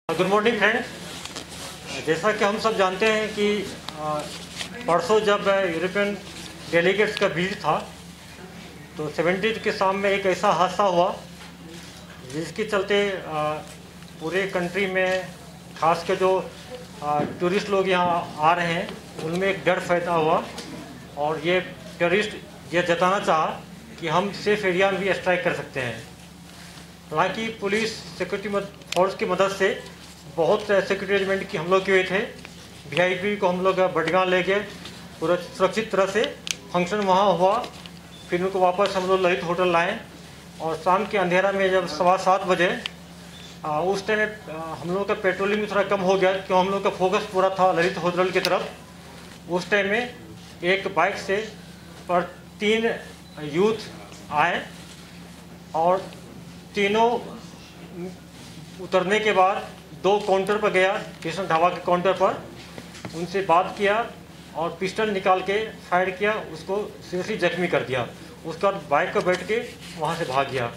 Good morning friends. जैसा कि हम सब जानते हैं कि परसों जब यूरोपियन डेलीगेट्स का विजिट था तो 70 के शाम में एक ऐसा हादसा हुआ जिसके चलते पूरे कंट्री में खास के जो टूरिस्ट लोग यहाँ आ रहे हैं उनमें एक डर पैदा हुआ और ये टूरिस्ट ये जताना चाहा कि हम सेफ एरिया में भी स्ट्राइक कर सकते हैं। हालांकि पुलिस सिक्योरिटी फोर्स की मदद से बहुत सिक्योरिटी अरेंजमेंट की हम लोग किए थे। वीआईपी को हम लोग बडगांव ले गए, पूरा सुरक्षित तरह से फंक्शन वहाँ हुआ। फिर उनको वापस हम लोग ललित होटल लाए और शाम के अंधेरा में जब 7:15 बजे उस टाइम हम लोग का पेट्रोलिंग में थोड़ा कम हो गया क्यों हम लोग का फोकस पूरा था ललित होटल की तरफ। उस टाइम में एक बाइक से पर 3 यूथ आए और तीनों उतरने के बाद 2 काउंटर पर गया, कृष्ण ढाबा के काउंटर पर उनसे बात किया और पिस्टल निकाल के फायर किया, उसको सीरियसली जख्मी कर दिया। उसके बाद बाइक पर बैठ के वहाँ से भाग गया।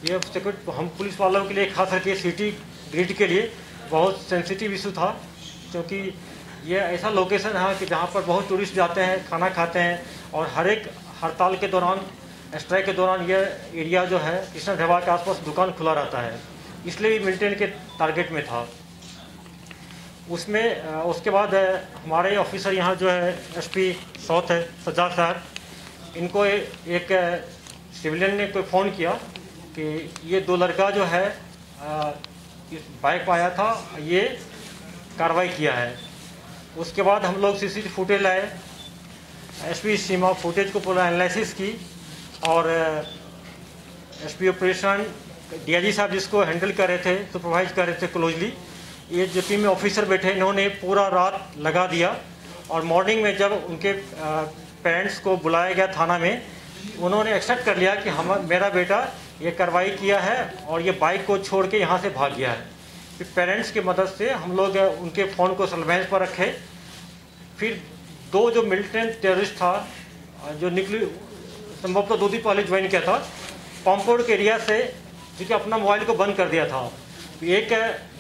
ये सिक्योरिटी हम पुलिस वालों के लिए खास करके सिटी ग्रिड के लिए बहुत सेंसिटिव इशू था क्योंकि ये ऐसा लोकेशन है कि जहाँ पर बहुत टूरिस्ट जाते हैं, खाना खाते हैं और हर एक हड़ताल के दौरान स्ट्राइक के दौरान ये एरिया जो है कृष्ण ढाबा के आसपास दुकान खुला रहता है, इसलिए मिलिटेंट के टारगेट में था। उसमें उसके बाद हमारे ऑफिसर यहाँ जो है एसपी साउथ है सज्जाद साहब, इनको एक सिविलियन ने कोई फ़ोन किया कि ये 2 लड़का जो है इस बाइक पर आया था, ये कार्रवाई किया है। उसके बाद हम लोग सीसीटीवी फुटेज लाए, एसपी सीमा फुटेज को पूरा एनालिसिस की और एसपी ऑपरेशन डीआईजी साहब जिसको हैंडल कर रहे थे, सुपरवाइज कर रहे थे क्लोजली, ये जो टीम में ऑफिसर बैठे इन्होंने पूरा रात लगा दिया और मॉर्निंग में जब उनके पेरेंट्स को बुलाया गया थाना में, उन्होंने एक्सेप्ट कर लिया कि मेरा बेटा ये कार्रवाई किया है और ये बाइक को छोड़ के यहाँ से भाग गया है। फिर पेरेंट्स की मदद से हम लोग उनके फ़ोन को सर्वेलेंस पर रखे। फिर 2 जो मिलिटेंट टेररिस्ट था जो निकली संभवतः 2 दिन पहले ज्वाइन किया था पम्पोड के एरिया से, क्योंकि अपना मोबाइल को बंद कर दिया था। एक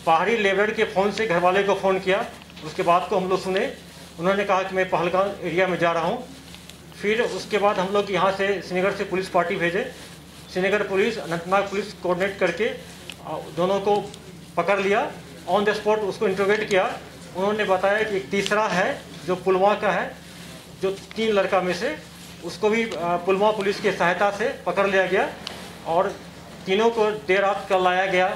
बाहरी लेबर के फ़ोन से घर वाले को फ़ोन किया, उसके बाद को हम लोग सुने, उन्होंने कहा कि मैं पहलगाम एरिया में जा रहा हूँ। फिर उसके बाद हम लोग यहाँ से श्रीनगर से पुलिस पार्टी भेजे, Srinagar police Anantnag police coordinate करके दोनों को पकड़ लिया, ऑन द स्पॉट उसको इंटरोगेट किया। उन्होंने बताया कि एक तीसरा है जो पुलवामा का है, जो 3 लड़का में से, उसको भी पुलवामा पुलिस की सहायता से पकड़ लिया गया और तीनों को देर रात कल लाया गया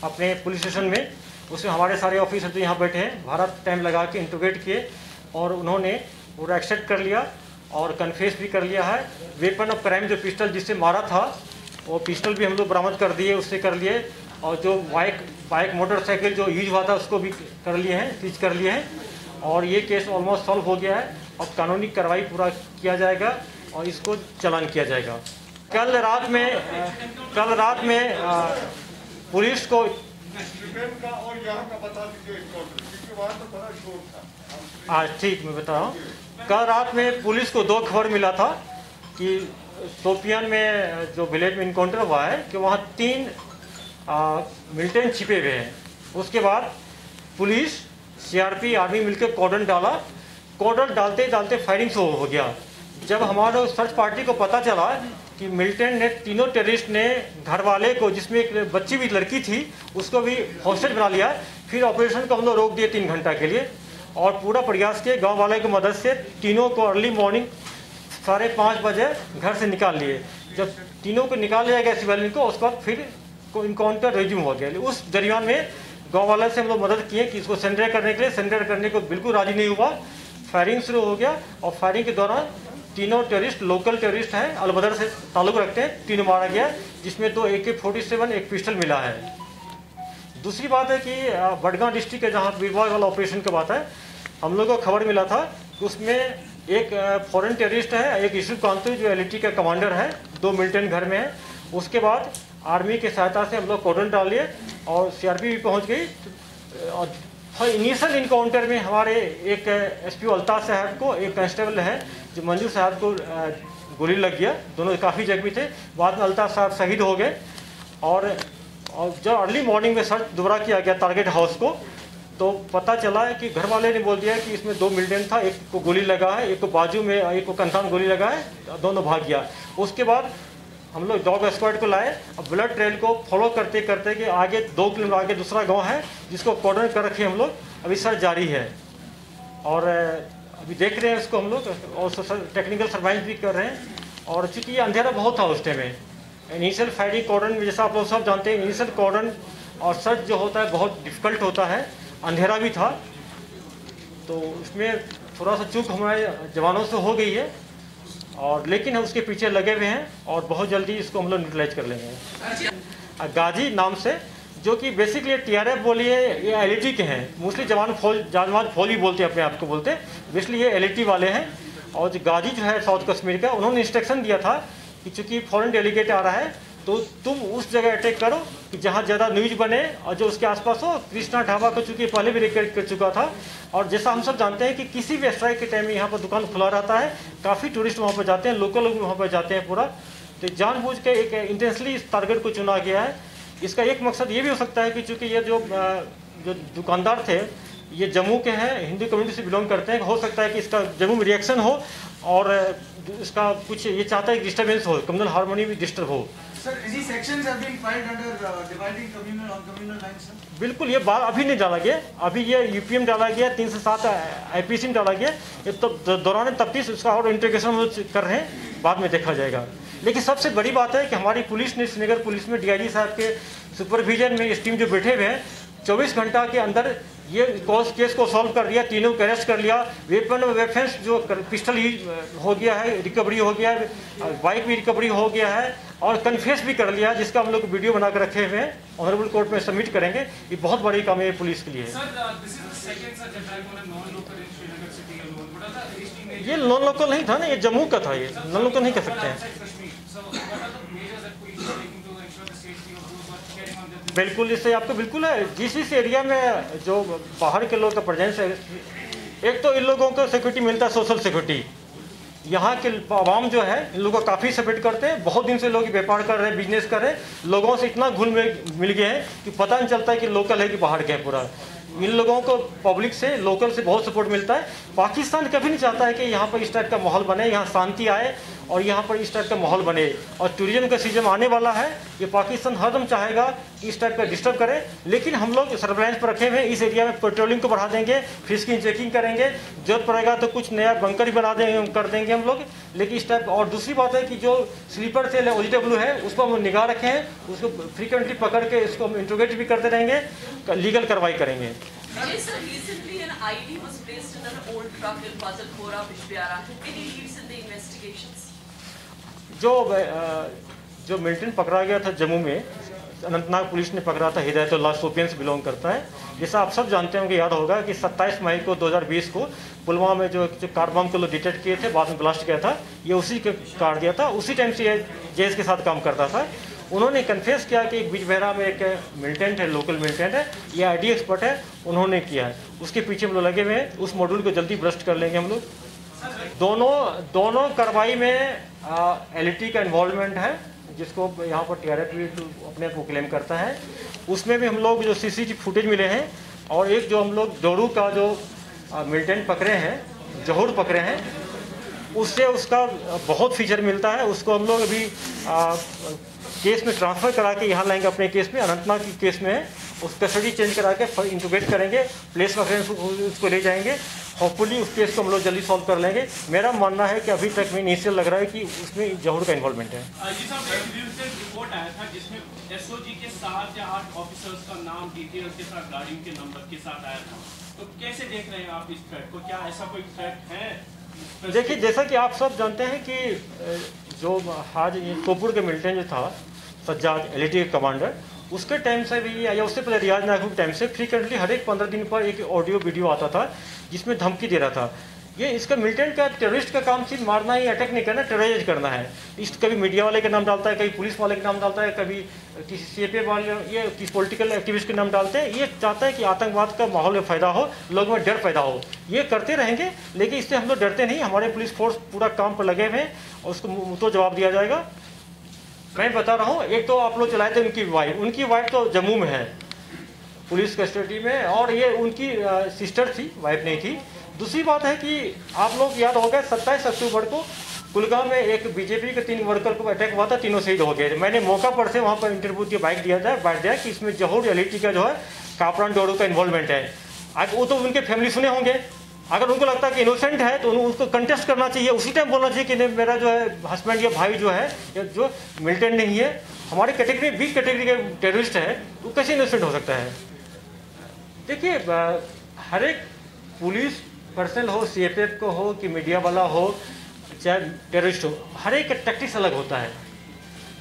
अपने पुलिस स्टेशन में। उसमें हमारे सारे ऑफिसर जो यहाँ बैठे हैं भारत टाइम लगा के इंटरोगेट किए और उन्होंने पूरा एक्सेप्ट कर लिया और कन्फेस भी कर लिया है। वेपन ऑफ क्राइम जो पिस्टल जिससे मारा था वो पिस्टल भी हम लोग बरामद कर दिए, उससे कर लिए, और जो बाइक मोटरसाइकिल जो यूज हुआ था उसको भी कर लिए हैं, सीज कर लिए हैं और ये केस ऑलमोस्ट सॉल्व हो गया है। अब कानूनी कार्रवाई पूरा किया जाएगा और इसको चालान किया जाएगा। कल रात में पुलिस को ठीक मैं बता रहा हूँ, कल रात में पुलिस को 2 खबर मिला था कि शोपियान में जो विलेज में इनकाउंटर हुआ है कि वहाँ 3 मिलिटेंट छिपे हुए हैं। उसके बाद पुलिस सीआरपी आर्मी मिलकर कॉर्डन डाला, कॉर्डन डालते डालते फायरिंग शुरू हो गया। जब हमारे सर्च पार्टी को पता चला कि मिलिटेंट ने, तीनों टेररिस्ट ने घर वाले को, जिसमें एक बच्ची भी लड़की थी, उसको भी हॉस्टेज बना लिया। फिर ऑपरेशन को हम लोग रोक दिए 3 घंटा के लिए और पूरा प्रयास किए गांव वाले की मदद से। तीनों को अर्ली मॉर्निंग 5:30 बजे घर से निकाल लिए। जब तीनों को निकाल लिया गया सिविलियन को, उसके बाद फिर इनकाउंटर रेज्यूम हो गया। उस दरमियान में गाँव वाले से हम लोग मदद किए कि इसको सरेंडर करने के लिए, सरेंडर करने को बिल्कुल राजी नहीं हुआ। फायरिंग शुरू हो गया और फायरिंग के दौरान तीनों टेररिस्ट लोकल टेररिस्ट हैं, अलबदर से ताल्लुक़ रखते हैं, 3 मारा गया, जिसमें 2 AK-47 एक पिस्टल मिला है। दूसरी बात है कि बडगांव डिस्ट्रिक्ट के जहाँ बीरबाग वाला ऑपरेशन की बात है, हम लोगों को खबर मिला था कि उसमें एक फॉरेन टेररिस्ट है, एक यूसुफ कांतु जो LET का कमांडर है, 2 मिलिटेंट घर में है। उसके बाद आर्मी की सहायता से हम लोग कॉर्डन डाल लिए और CRP भी पहुँच गई। और इनिशियल इनकाउंटर में हमारे एक एसपी अल्ताफ साहब को, एक कांस्टेबल है जो मंजूर साहब को गोली लग गया, दोनों काफ़ी जख्मी थे। बाद में अल्ताफ साहब शहीद हो गए और और जब अर्ली मॉर्निंग में सर्च दोबारा किया गया टारगेट हाउस को, तो पता चला है कि घर वाले ने बोल दिया कि इसमें 2 मिलिटेंट था, एक को गोली लगा है, एक को बाजू में, एक को कंधा गोली लगा है, दोनों भाग गया। उसके बाद हम लोग डॉग स्क्वाड को लाए। अब ब्लड ट्रेल को फॉलो करते करते कि आगे 2 किलोमीटर आगे दूसरा गांव है जिसको कॉर्डन कर रखे हम लोग, अभी सर्च जारी है और अभी देख रहे हैं इसको हम लोग, और टेक्निकल सर्वाइव भी कर रहे हैं। और चूँकि ये अंधेरा बहुत था उस टाइम में, इनिशियल फायरिंग कॉर्डन में जैसा आप लोग सब जानते हैं, इनिशियल कॉर्डन और सर्च जो होता है बहुत डिफ़िकल्ट होता है, अंधेरा भी था, तो इसमें थोड़ा सा चूक हमारे जवानों से हो गई है, और लेकिन हम उसके पीछे लगे हुए हैं और बहुत जल्दी इसको हम लोग न्यूट्रलाइज कर लेंगे। गाजी नाम से, जो कि बेसिकली TRF बोलिए, ये LAT के हैं, मोस्टली जवान फौज भी बोलते हैं अपने आप को बोलते हैं, बेसिकली ये LAT वाले हैं। और जो गाजी जो है साउथ कश्मीर का, उन्होंने इंस्ट्रक्शन दिया था कि चूँकि फॉरेन डेलीगेट आ रहा है तो तुम उस जगह अटैक करो कि जहाँ ज़्यादा न्यूज बने और जो उसके आसपास हो। कृष्णा ढाबा को चूँकि पहले भी रिकॉर्ड कर चुका था, और जैसा हम सब जानते हैं कि किसी भी स्ट्राइक के टाइम में यहाँ पर दुकान खुला रहता है, काफ़ी टूरिस्ट वहाँ पर जाते हैं, लोकल लोग भी वहाँ पर जाते हैं पूरा। तो जानबूझ के एक इंटेंसली इस टारगेट को चुना गया है। इसका एक मकसद ये भी हो सकता है कि चूँकि ये जो दुकानदार थे ये जम्मू के हैं, हिंदू कम्युनिटी से बिलोंग करते हैं, हो सकता है कि इसका जम्मू में रिएक्शन हो और इसका कुछ ये चाहता है कि डिस्टर्बेंस हो, कम्युनल हार्मोनी भी डिस्टर्ब हो। बिल्कुल, ये बात अभी नहीं डाला गया, अभी ये UPM डाला गया, 3 से 7 IPC में डाला गया, ये तो दौरान तफ्तीश उसका और इंटीग्रेशन कर रहे हैं, बाद में देखा जाएगा। लेकिन सबसे बड़ी बात है कि हमारी पुलिस ने, श्रीनगर पुलिस में DIG साहब के सुपरविजन में इस टीम जो बैठे हुए हैं, 24 घंटा के अंदर ये केस को सॉल्व कर दिया, तीनों को अरेस्ट कर लिया। वेपन्स जो पिस्टल हो गया है, रिकवरी हो गया है, बाइक भी रिकवरी हो गया है, और कन्फेस भी कर लिया, जिसका हम लोग वीडियो बना कर रखे हुए हैं, ऑनरेबल कोर्ट में सबमिट करेंगे। ये बहुत बड़ी काम है पुलिस के लिए। ये नॉन लोकल नहीं था ना, ये जम्मू का था, ये नॉन लोकल नहीं कर सकते हैं। बिल्कुल, इससे आपको बिल्कुल है, जिस एरिया में जो बाहर के लोग का प्रेजेंस है, एक तो इन लोगों को सिक्योरिटी मिलता है, सोशल सिक्योरिटी। यहाँ के आवाम जो है इन लोगों को काफ़ी सपोर्ट करते हैं, बहुत दिन से लोग व्यापार कर रहे हैं, बिजनेस कर रहे हैं, लोगों से इतना घुल मिल गए हैं कि पता नहीं चलता है कि लोकल है कि बाहर के हैं पूरा। इन लोगों को पब्लिक से, लोकल से बहुत सपोर्ट मिलता है। पाकिस्तान कभी नहीं चाहता है कि यहाँ पर इस टाइप का माहौल बने, यहाँ शांति आए और यहाँ पर इस टाइप का माहौल बने। और टूरिज्म का सीजन आने वाला है, ये पाकिस्तान हरदम चाहेगा कि इस टाइप का डिस्टर्ब करे, लेकिन हम लोग सर्वेलेंस पर रखे हुए हैं। इस एरिया में पेट्रोलिंग को बढ़ा देंगे, फिशिंग चेकिंग करेंगे, जरूरत पड़ेगा तो कुछ नया बंकर भी बना देंगे, कर देंगे हम लोग। लेकिन इस टाइप, और दूसरी बात है कि जो स्लीपर सेल है OGW है, उस पर हम निगाह रखे हैं, उसको फ्रीक्वेंटली पकड़ के इसको हम इंट्रोगेट भी करते रहेंगे, लीगल कार्रवाई करेंगे। Yes, sir. Recently, an ID was placed in an old truck in Fazilpura, Bishbiara. Any leads in the investigations? जो मिलिटेंट पकड़ा गया था जम्मू में, अनंतनाग पुलिस ने पकड़ा था, हिदायतुल्लाह शोपियन से बिलोंग करता है। जैसा आप सब जानते होंगे, याद होगा कि 27 मई को 2020 को पुलवामा में जो कार बम को लोग डिटेक्ट किए थे, बाद में ब्लास्ट किया था, ये उसी के कार दिया था। उसी टाइम से ये JS के साथ काम करता था। उन्होंने कन्फेस किया कि बिजबेहरा में एक मिलिटेंट है, लोकल मिलिटेंट है, ये ID एक्सपर्ट है, उन्होंने किया है। उसके पीछे हम लोग लगे हुए हैं, उस मॉड्यूल को जल्दी ब्रस्ट कर लेंगे हम लोग। दोनों कार्रवाई में LAT का इन्वॉल्वमेंट है, जिसको यहाँ पर TRF भी अपने को क्लेम करता है। उसमें भी हम लोग जो CCTV फुटेज मिले हैं, और एक जो हम लोग जोरू का जो मिलिटेंट पकड़े हैं, जहूर पकड़े हैं, उससे उसका बहुत फीचर मिलता है। उसको हम लोग अभी केस में ट्रांसफ़र करा के यहाँ लाएंगे अपने केस में, अनंतनाग की केस में है, उस कस्टडी चेंज करा के इंटीग्रेट करेंगे, प्लेस रेफरेंस उसको ले जाएंगे। होपफुली उस केस को हम लोग जल्दी सॉल्व कर लेंगे। मेरा मानना है कि अभी तक में इनिशियल लग रहा है कि उसमें जहूर का इन्वॉल्वमेंट है। रिपोर्ट आया था जिसमें SOG के 7 या 8 ऑफिसर्स का नाम, डिटेल के साथ, गाड़ियों के नंबर के साथ आया था, तो कैसे देख रहे हैं आप इस थ्रेट को? क्या ऐसा कोई थ्रेट है? देखिए, जैसा कि आप सब जानते हैं कि जो आज कोपुर के मिलिटेंट जो था सज्जाद, LAT के कमांडर, उसके टाइम से भी या उससे पहले रियाज नायकू के टाइम से फ्रीक्वेंटली हर एक 15 दिन पर एक ऑडियो वीडियो आता था जिसमें धमकी दे रहा था। ये इसका मिलिटेंट का, टेररिस्ट का काम सिर्फ मारना ही, अटैक नहीं करना, टेरराइज करना है। इस कभी मीडिया वाले के नाम डालता है, कभी पुलिस वाले के नाम डालता है, कभी किसी CFA वाले, ये किसी पॉलिटिकल एक्टिविस्ट के नाम डालते हैं। ये चाहता है कि आतंकवाद का माहौल में फ़ायदा हो, लोगों में डर पैदा हो। ये करते रहेंगे, लेकिन इससे हम लोग डरते नहीं। हमारे पुलिस फोर्स पूरा काम पर लगे हुए हैं और उसको मुँह तो जवाब दिया जाएगा। मैं बता रहा हूँ, एक तो आप लोग चलाए थे उनकी वाइफ तो जम्मू में है पुलिस कस्टडी में, और ये उनकी सिस्टर थी, वाइफ नहीं थी। दूसरी बात है कि आप लोग याद होगा 27 अक्टूबर को कुलगाम में एक बीजेपी के 3 वर्कर को अटैक हुआ था, तीनों शहीद हो गए। मैंने मौका पर से वहाँ पर इंटरव्यू की बैठ दिया कि इसमें जहूर एलिटी का जो है कापरान डोडो का इन्वॉल्वमेंट है। आज वो तो उनके फैमिली सुने होंगे, अगर उनको लगता है कि इनोसेंट है तो उसको कंटेस्ट करना चाहिए, उसी टाइम बोलना चाहिए कि नहीं मेरा जो है हस्बैंड या भाई जो है या जो मिलिटेंट नहीं है, हमारी कैटेगरी वीक कैटेगरी के टेररिस्ट है, तो कैसे इनोसेंट हो सकता है। देखिए हर एक पुलिस पर्सनल हो, CFF को हो कि मीडिया वाला हो चाहे टेररिस्ट हो, हर एक टैक्टिक्स अलग होता है।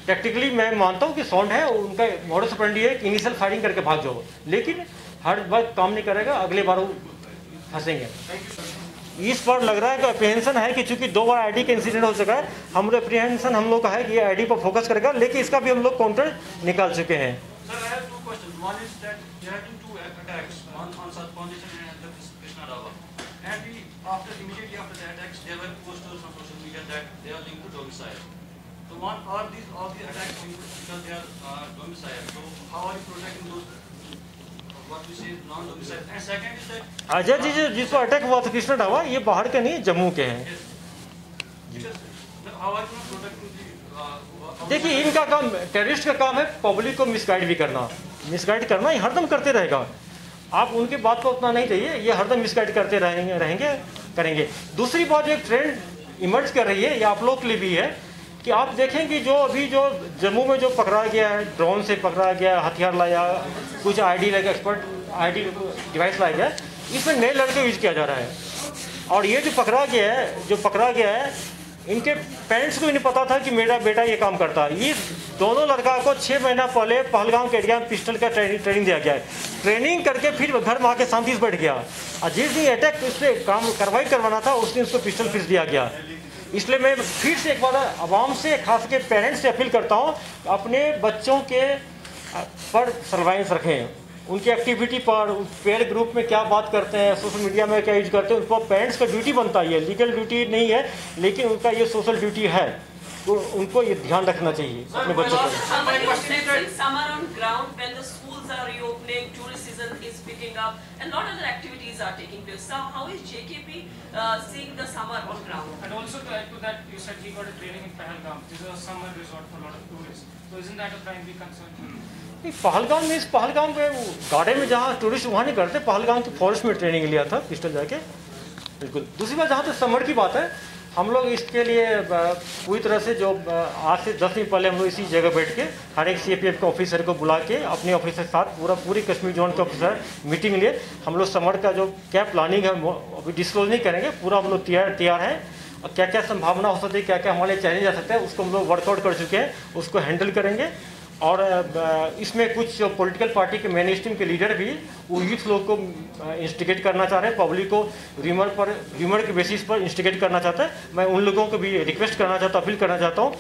टैक्टिकली मैं मानता हूँ कि साउंड है, उनका मॉडस ऑपरेंडी है कि इनिशियल फायरिंग करके भाग जाओ, लेकिन हर बार काम नहीं करेगा, अगले बार वो फंसेंगे। इस बार लग रहा है कि अप्रीहेंशन है कि चूंकि 2 बार ID का इंसिडेंट हो चुका है, हम अप्रीहेंशन हम लोग का है कि ये ID पर फोकस करेगा, लेकिन इसका भी हम लोग काउंटर निकाल चुके हैं। Sir, I have 2 questions. One is that there have been 2 attacks, one on South Pondicherry and the Krishna Rava. And immediately after the attacks, there were posters on social media that they are linked to domicile. So all these attacks linked because they are domicile. So how are you protecting those, what we say, non-domicile? And second is that Ajay ji जिस पर attack हुआ था कृष्णा ढाबा, ये बाहर के नहीं, जम्मू के हैं। how are you protecting the देखिए इनका काम, टेररिस्ट का काम है पब्लिक को मिसगाइड भी करना, मिसगाइड करना ये हरदम करते रहेगा। आप उनकी बात को उतना नहीं चाहिए, ये हरदम मिसगाइड करते करेंगे। दूसरी बात जो एक ट्रेंड इमर्ज कर रही है, ये आप लोग के लिए भी है कि आप देखें कि जो अभी जो जम्मू में जो पकड़ा गया है, ड्रोन से पकड़ा गया, हथियार लाया, कुछ ID लाया, एक्सपर्ट ID डिवाइस लाया गया, इसमें नए लड़के यूज किया जा रहा है। और ये जो पकड़ा गया है इनके पेरेंट्स को भी नहीं पता था कि मेरा बेटा ये काम करता है। ये दोनों लड़का को 6 महीना पहले पहलगाम के एरिया में पिस्टल का ट्रेनिंग दिया गया है। ट्रेनिंग करके फिर घर में आके शांति से बैठ गया, और जिस दिन अटैक उस पर कार्रवाई करवाना था उस दिन उसको पिस्टल फिर दिया गया। इसलिए मैं फिर से एक बार आवाम से, खास के पेरेंट्स से अपील करता हूँ, अपने बच्चों के पर सर्वाइलेंस रखें, उनकी एक्टिविटी पर, पेयर ग्रुप में क्या बात करते हैं, सोशल मीडिया में क्या यूज करते हैं, उन पर पेरेंट्स का ड्यूटी बनता है। लीगल ड्यूटी नहीं है, लेकिन उनका ये सोशल ड्यूटी है, तो उनको ये ध्यान रखना चाहिए अपने बच्चों पर। Summer on ground when the schools are reopening, tourist season is picking up, and lot of other activities are taking place. So how is JKP seeing the summer on ground? And also to add to that, you said he got a training in Pahalgam. This is a summer resort for a lot of tourists. So isn't that a primary concern? Pahalgam में गाड़े में जहाँ tourist वहाँ नहीं करते, पहलगाम की forest में training लिया था पिस्टल जाके, बिल्कुल। दूसरी बात, जहाँ तक समर की बात है, हम लोग इसके लिए पूरी तरह से जो आज से 10 दिन पहले हम लोग इसी जगह बैठ के हर एक CFF के ऑफिसर को बुला के अपने ऑफिसर के साथ पूरी कश्मीर जोन के ऑफिसर मीटिंग लिए। हम लोग समर का जो क्या प्लानिंग है अभी डिस्क्लोज नहीं करेंगे, पूरा हम लोग तैयार हैं, और क्या क्या संभावना हो सकती है, क्या क्या हमारे चैलेंज आ सकते हैं, उसको हम लोग वर्कआउट कर चुके हैं, उसको हैंडल करेंगे। और इसमें कुछ जो पॉलिटिकल पार्टी के मेन स्ट्रीम के लीडर भी वो यूथ लोग को इंस्टिगेट करना चाह रहे हैं, पब्लिक को र्यूमर के बेसिस पर इंस्टिगेट करना चाहता है। मैं उन लोगों को भी रिक्वेस्ट करना चाहता हूँ, अपील करना चाहता हूँ,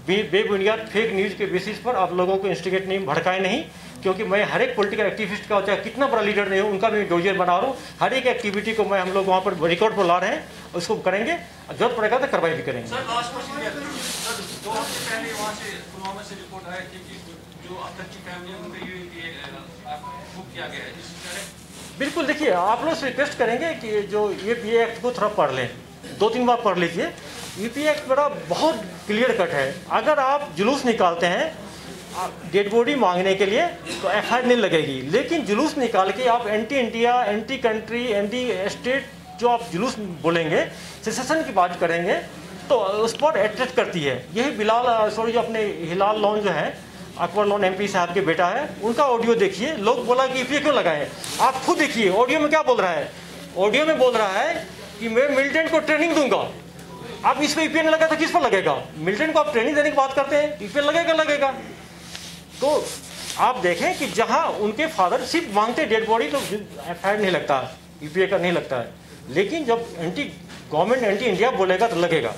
बेबुनियाद फेक न्यूज़ के बेसिस पर आप लोगों को इंस्टिगेट नहीं, भड़काए नहीं, क्योंकि मैं हर एक पॉलिटिकल एक्टिविस्ट का, चाहे कितना बड़ा लीडर नहीं हो, उनका मैं डोजियर बना रहा हूँ। हर एक एक्टिविटी को मैं हम लोग वहाँ पर रिकॉर्ड पर ला रहे हैं, उसको करेंगे, जरूरत पड़ेगा तो कार्रवाई भी करेंगे। सर लास्ट क्वेश्चन, सर 2 हफ्ते पहले वहाँ से पुलवामा से रिपोर्ट आया कि जो अब तक की फैमिली है उनको ये बुक किया गया है, बिल्कुल। देखिए आप लोग से रिक्वेस्ट करेंगे कि जो UPA एक्ट को थोड़ा पढ़ लें, 2-3 बार पढ़ लीजिए। UPA एक्ट बड़ा बहुत क्लियर कट है। अगर आप जुलूस निकालते हैं डेड बॉडी मांगने के लिए तो FIR नहीं लगेगी, लेकिन जुलूस निकाल के आप anti India, anti country, anti state जो आप जुलूस बोलेंगे, सेसेशन की बात करेंगे, तो उस पर अट्रैक्ट करती है। यही जो अपने हिलाल लोन जो है, अकबर लोन MP साहब के बेटा है, उनका ऑडियो देखिए। लोग बोला कि UPA क्यों लगाए, आप खुद देखिए ऑडियो में क्या बोल रहा है। ऑडियो में बोल रहा है कि मैं मिलिटेंट को ट्रेनिंग दूंगा। आप इस पर UPA नहीं लगा तो किस पर लगेगा? मिलिटेंट को आप ट्रेनिंग देने की बात करते हैं, UPA लगेगा। तो आप देखें कि जहां उनके फादर सिर्फ मांगते डेड बॉडी तो FIR नहीं लगता, UPA का नहीं लगता है, लेकिन जब एंटी गवर्नमेंट, एंटी इंडिया बोलेगा तो लगेगा।